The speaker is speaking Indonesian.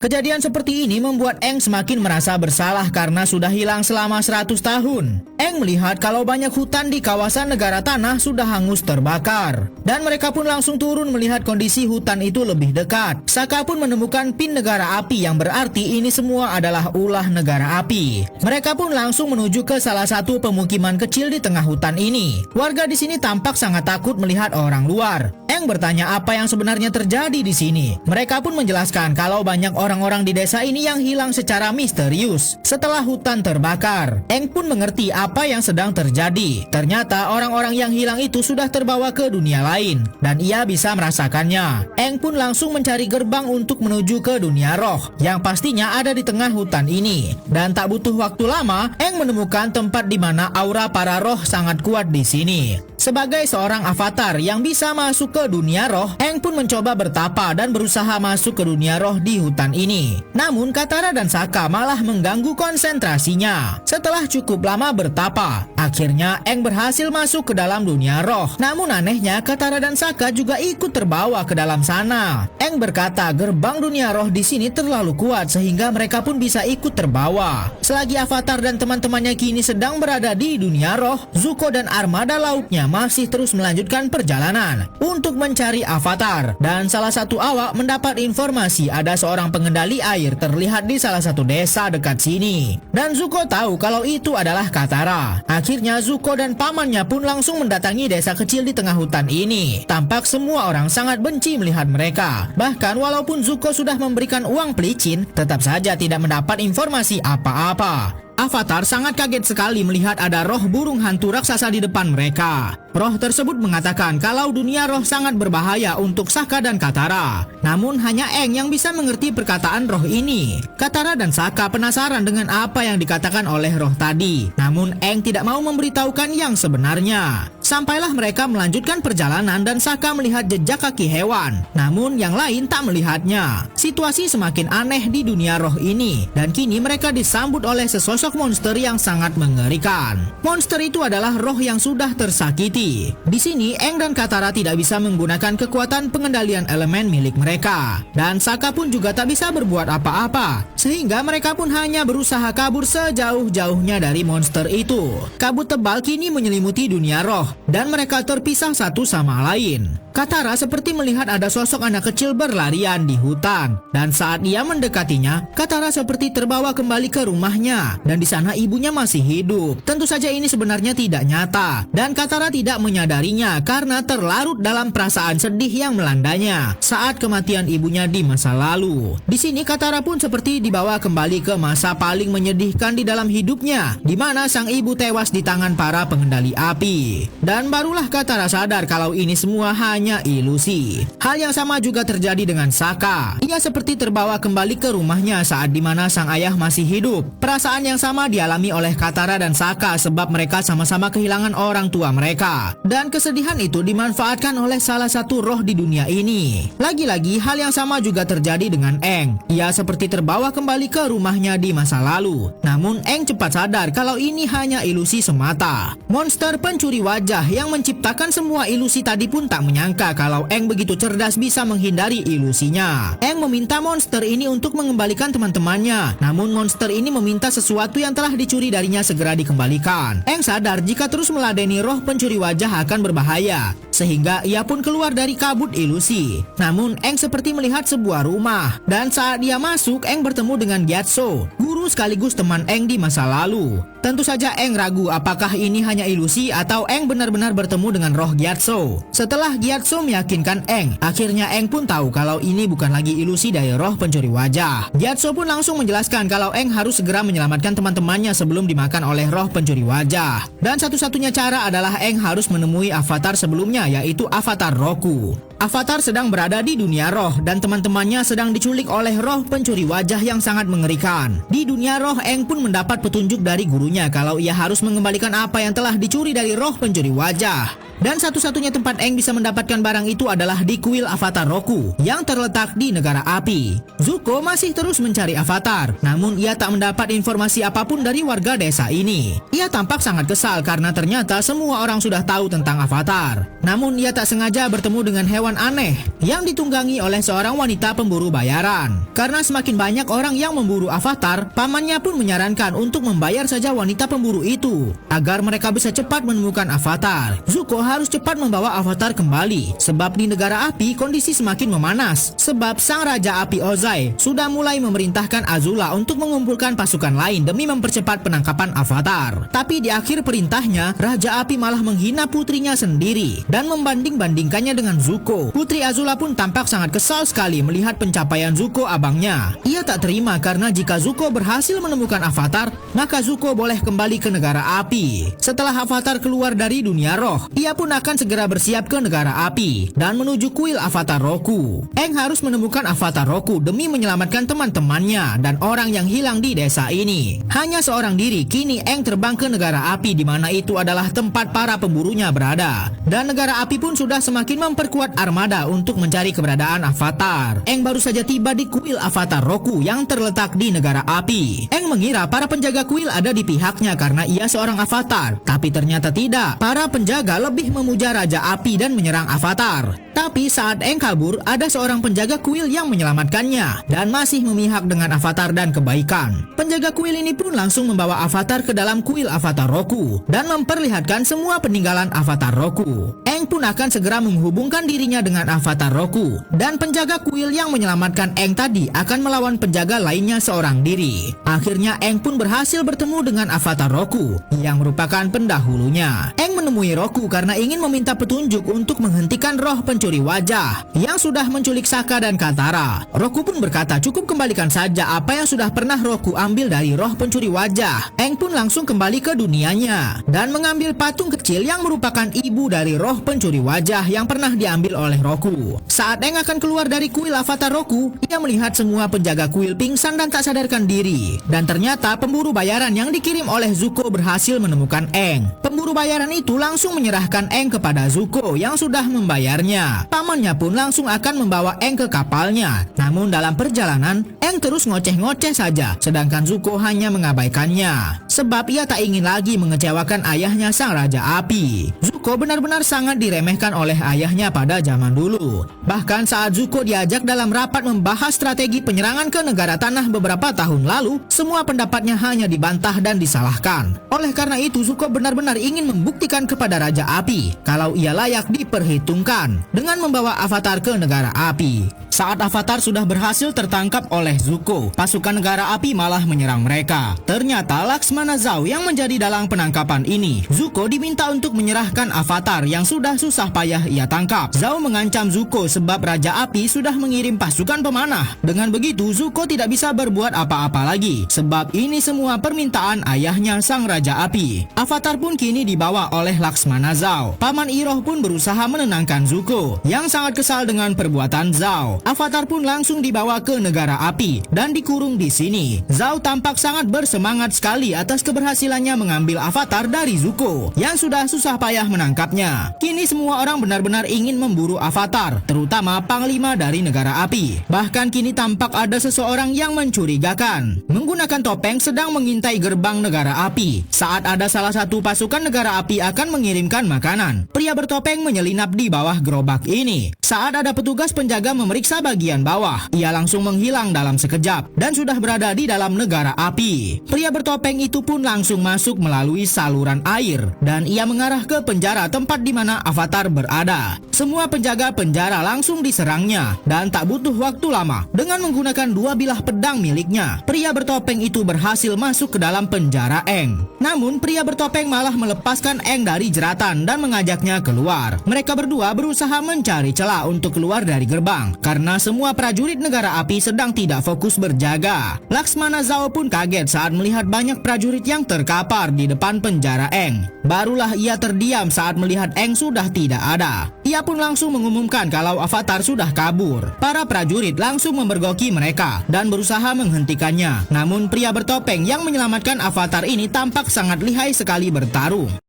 Kejadian seperti ini membuat Eng semakin merasa bersalah karena sudah hilang selama 100 tahun. Eng melihat kalau banyak hutan di kawasan negara tanah sudah hangus terbakar. Dan mereka pun langsung turun melihat kondisi hutan itu lebih dekat. Saka pun menemukan pin negara api yang berarti ini semua adalah ulah negara api. Mereka pun langsung menuju ke salah satu pemukiman kecil di tengah hutan ini. Warga di sini tampak sangat takut melihat orang luar. Eng bertanya apa yang sebenarnya terjadi di sini. Mereka pun menjelaskan kalau banyak orang-orang di desa ini yang hilang secara misterius setelah hutan terbakar. Eng pun mengerti apa yang sedang terjadi. Ternyata orang-orang yang hilang itu sudah terbawa ke dunia lain dan ia bisa merasakannya. Eng pun langsung mencari gerbang untuk menuju ke dunia roh yang pastinya ada di tengah hutan ini. Dan tak butuh waktu lama, Eng menemukan tempat di mana aura para roh sangat kuat di sini. Sebagai seorang avatar yang bisa masuk ke dunia roh, Eng pun mencoba bertapa dan berusaha masuk ke dunia roh di hutan ini. Namun Katara dan Saka malah mengganggu konsentrasinya. Setelah cukup lama bertapa, akhirnya Eng berhasil masuk ke dalam dunia roh. Namun anehnya Katara dan Saka juga ikut terbawa ke dalam sana. Eng berkata gerbang dunia roh di sini terlalu kuat sehingga mereka pun bisa ikut terbawa. Selagi avatar dan teman-temannya kini sedang berada di dunia roh, Zuko dan armada lautnya masih terus melanjutkan perjalanan untuk mencari avatar. Dan salah satu awak mendapat informasi ada seorang pengendali air terlihat di salah satu desa dekat sini. Dan Zuko tahu kalau itu adalah Katara. Akhirnya Zuko dan pamannya pun langsung mendatangi desa kecil di tengah hutan ini. Tampak semua orang sangat benci melihat mereka. Bahkan walaupun Zuko sudah memberikan uang pelicin, tetap saja tidak mendapat informasi apa-apa. Avatar sangat kaget sekali melihat ada roh burung hantu raksasa di depan mereka. Roh tersebut mengatakan kalau dunia roh sangat berbahaya untuk Saka dan Katara. Namun hanya Eng yang bisa mengerti perkataan roh ini. Katara dan Saka penasaran dengan apa yang dikatakan oleh roh tadi. Namun Eng tidak mau memberitahukan yang sebenarnya. Sampailah mereka melanjutkan perjalanan dan Saka melihat jejak kaki hewan. Namun yang lain tak melihatnya. Situasi semakin aneh di dunia roh ini. Dan kini mereka disambut oleh sesosok monster yang sangat mengerikan. Monster itu adalah roh yang sudah tersakiti. Di sini Eng dan Katara tidak bisa menggunakan kekuatan pengendalian elemen milik mereka. Dan Saka pun juga tak bisa berbuat apa-apa. Sehingga mereka pun hanya berusaha kabur sejauh-jauhnya dari monster itu. Kabut tebal kini menyelimuti dunia roh dan mereka terpisah satu sama lain. Katara seperti melihat ada sosok anak kecil berlarian di hutan. Dan saat ia mendekatinya, Katara seperti terbawa kembali ke rumahnya. Dan di sana ibunya masih hidup. Tentu saja ini sebenarnya tidak nyata. Dan Katara tidak menyadarinya karena terlarut dalam perasaan sedih yang melandanya saat kematian ibunya di masa lalu. Di sini Katara pun seperti dibawa kembali ke masa paling menyedihkan di dalam hidupnya, di mana sang ibu tewas di tangan para pengendali api. Dan barulah Katara sadar kalau ini semua hanya ilusi. Hal yang sama juga terjadi dengan Saka. Ia seperti terbawa kembali ke rumahnya saat dimana sang ayah masih hidup. Perasaan yang sama dialami oleh Katara dan Saka sebab mereka sama-sama kehilangan orang tua mereka. Dan kesedihan itu dimanfaatkan oleh salah satu roh di dunia ini. Lagi-lagi hal yang sama juga terjadi dengan Eng. Ia seperti terbawa kembali ke rumahnya di masa lalu. Namun Eng cepat sadar kalau ini hanya ilusi semata. Monster pencuri wajah yang menciptakan semua ilusi tadi pun tak menyangka kalau Eng begitu cerdas bisa menghindari ilusinya. Eng meminta monster ini untuk mengembalikan teman-temannya. Namun monster ini meminta sesuatu yang telah dicuri darinya segera dikembalikan. Eng sadar jika terus meladeni roh pencuri wajah akan berbahaya. Sehingga ia pun keluar dari kabut ilusi. Namun Eng seperti melihat sebuah rumah. Dan saat dia masuk, Eng bertemu dengan Gyatso, guru sekaligus teman Eng di masa lalu. Tentu saja Eng ragu apakah ini hanya ilusi atau Eng benar-benar bertemu dengan roh Gyatso. Setelah Gyatso meyakinkan Eng, akhirnya Eng pun tahu kalau ini bukan lagi ilusi dari roh pencuri wajah. Gyatso pun langsung menjelaskan kalau Eng harus segera menyelamatkan teman-temannya sebelum dimakan oleh roh pencuri wajah. Dan satu-satunya cara adalah Eng harus menemui avatar sebelumnya, yaitu avatar Roku. Avatar sedang berada di dunia roh dan teman-temannya sedang diculik oleh roh pencuri wajah yang sangat mengerikan. Di dunia roh, Eng pun mendapat petunjuk dari gurunya kalau ia harus mengembalikan apa yang telah dicuri dari roh pencuri wajah. Dan satu-satunya tempat Aang bisa mendapatkan barang itu adalah di kuil avatar Roku yang terletak di negara api. Zuko masih terus mencari avatar, namun ia tak mendapat informasi apapun dari warga desa ini. Ia tampak sangat kesal karena ternyata semua orang sudah tahu tentang avatar. Namun ia tak sengaja bertemu dengan hewan aneh yang ditunggangi oleh seorang wanita pemburu bayaran. Karena semakin banyak orang yang memburu avatar, pamannya pun menyarankan untuk membayar saja wanita pemburu itu agar mereka bisa cepat menemukan avatar. Zuko harus cepat membawa avatar kembali sebab di negara api kondisi semakin memanas sebab sang Raja Api Ozai sudah mulai memerintahkan Azula untuk mengumpulkan pasukan lain demi mempercepat penangkapan avatar. Tapi di akhir perintahnya, Raja Api malah menghina putrinya sendiri dan membanding-bandingkannya dengan Zuko. Putri Azula pun tampak sangat kesal sekali melihat pencapaian Zuko abangnya. Ia tak terima karena jika Zuko berhasil menemukan avatar, maka Zuko boleh kembali ke negara api. Setelah avatar keluar dari dunia roh, ia pun akan segera bersiap ke negara api dan menuju kuil avatar Roku. Aang harus menemukan avatar Roku demi menyelamatkan teman-temannya dan orang yang hilang di desa ini. Hanya seorang diri, kini Aang terbang ke negara api di mana itu adalah tempat para pemburunya berada. Dan negara api pun sudah semakin memperkuat armada untuk mencari keberadaan avatar. Aang baru saja tiba di kuil avatar Roku yang terletak di negara api. Aang mengira para penjaga kuil ada di pihaknya karena ia seorang avatar, tapi ternyata tidak. Para penjaga lebih memuja Raja Api dan menyerang avatar. Tapi saat Aang kabur, ada seorang penjaga kuil yang menyelamatkannya dan masih memihak dengan avatar dan kebaikan. Penjaga kuil ini pun langsung membawa avatar ke dalam kuil avatar Roku dan memperlihatkan semua peninggalan avatar Roku. Aang pun akan segera menghubungkan dirinya dengan avatar Roku dan penjaga kuil yang menyelamatkan Aang tadi akan melawan penjaga lainnya seorang diri. Akhirnya Aang pun berhasil bertemu dengan avatar Roku yang merupakan pendahulunya. Aang menemui Roku karena ingin meminta petunjuk untuk menghentikan roh pencuri wajah yang sudah menculik Sokka dan Katara. Roku pun berkata cukup kembalikan saja apa yang sudah pernah Roku ambil dari roh pencuri wajah. Aang pun langsung kembali ke dunianya dan mengambil patung kecil yang merupakan ibu dari roh pencuri wajah yang pernah diambil oleh Roku. Saat Aang akan keluar dari kuil avatar Roku, ia melihat semua penjaga kuil pingsan dan tak sadarkan diri. Dan ternyata pemburu bayaran yang dikirim oleh Zuko berhasil menemukan Aang. Pemburu bayaran itu langsung menyerahkan Aang kepada Zuko yang sudah membayarnya. Pamannya pun langsung akan membawa Aang ke kapalnya. Namun dalam perjalanan, Aang terus ngoceh-ngoceh saja, sedangkan Zuko hanya mengabaikannya. Sebab ia tak ingin lagi mengecewakan ayahnya sang Raja Api. Zuko benar-benar sangat diremehkan oleh ayahnya pada zaman dulu. Bahkan saat Zuko diajak dalam rapat membahas strategi penyerangan ke negara tanah beberapa tahun lalu, semua pendapatnya hanya dibantah dan disalahkan. Oleh karena itu, Zuko benar-benar ingin membuktikan kepada Raja Api kalau ia layak diperhitungkan dengan membawa avatar ke negara api. Saat avatar sudah berhasil tertangkap oleh Zuko, pasukan negara api malah menyerang mereka. Ternyata Laksmana Zhao yang menjadi dalang penangkapan ini. Zuko diminta untuk menyerahkan avatar yang sudah susah payah ia tangkap. Zhao mengancam Zuko sebab Raja Api sudah mengirim pasukan pemanah. Dengan begitu, Zuko tidak bisa berbuat apa-apa lagi sebab ini semua permintaan ayahnya sang Raja Api. Avatar pun kini dibawa oleh Laksmana Zhao. Paman Iroh pun berusaha menenangkan Zuko yang sangat kesal dengan perbuatan Zhao. Avatar pun langsung dibawa ke negara api dan dikurung di sini. Zhao tampak sangat bersemangat sekali atas keberhasilannya mengambil avatar dari Zuko yang sudah susah payah menangkapnya. Kini semua orang benar-benar ingin memburu avatar, terutama panglima dari negara api. Bahkan kini tampak ada seseorang yang mencurigakan menggunakan topeng sedang mengintai gerbang negara api. Saat ada salah satu pasukan negara api akan mengirimkan makanan, pria bertopeng menyelinap di bawah gerobak ini. Saat ada petugas penjaga memeriksa bagian bawah, ia langsung menghilang dalam sekejap dan sudah berada di dalam negara api. Pria bertopeng itu pun langsung masuk melalui saluran air dan ia mengarah ke penjara tempat di mana avatar berada. Semua penjaga penjara langsung diserangnya dan tak butuh waktu lama. Dengan menggunakan 2 bilah pedang miliknya, pria bertopeng itu berhasil masuk ke dalam penjara Aang. Namun pria bertopeng malah melepaskan Aang dari jeratan dan mengajaknya keluar. Mereka berdua berusaha mencari celah untuk keluar dari gerbang karena semua prajurit negara api sedang tidak fokus berjaga. Laksmana Zhao pun kaget saat melihat banyak prajurit yang terkapar di depan penjara Aang. Barulah ia terdiam saat melihat Aang sudah tidak ada. Ia pun langsung mengumumkan kalau avatar sudah kabur. Para prajurit langsung memergoki mereka dan berusaha menghentikannya. Namun pria bertopeng yang menyelamatkan avatar ini tampak sangat lihai sekali bertarung.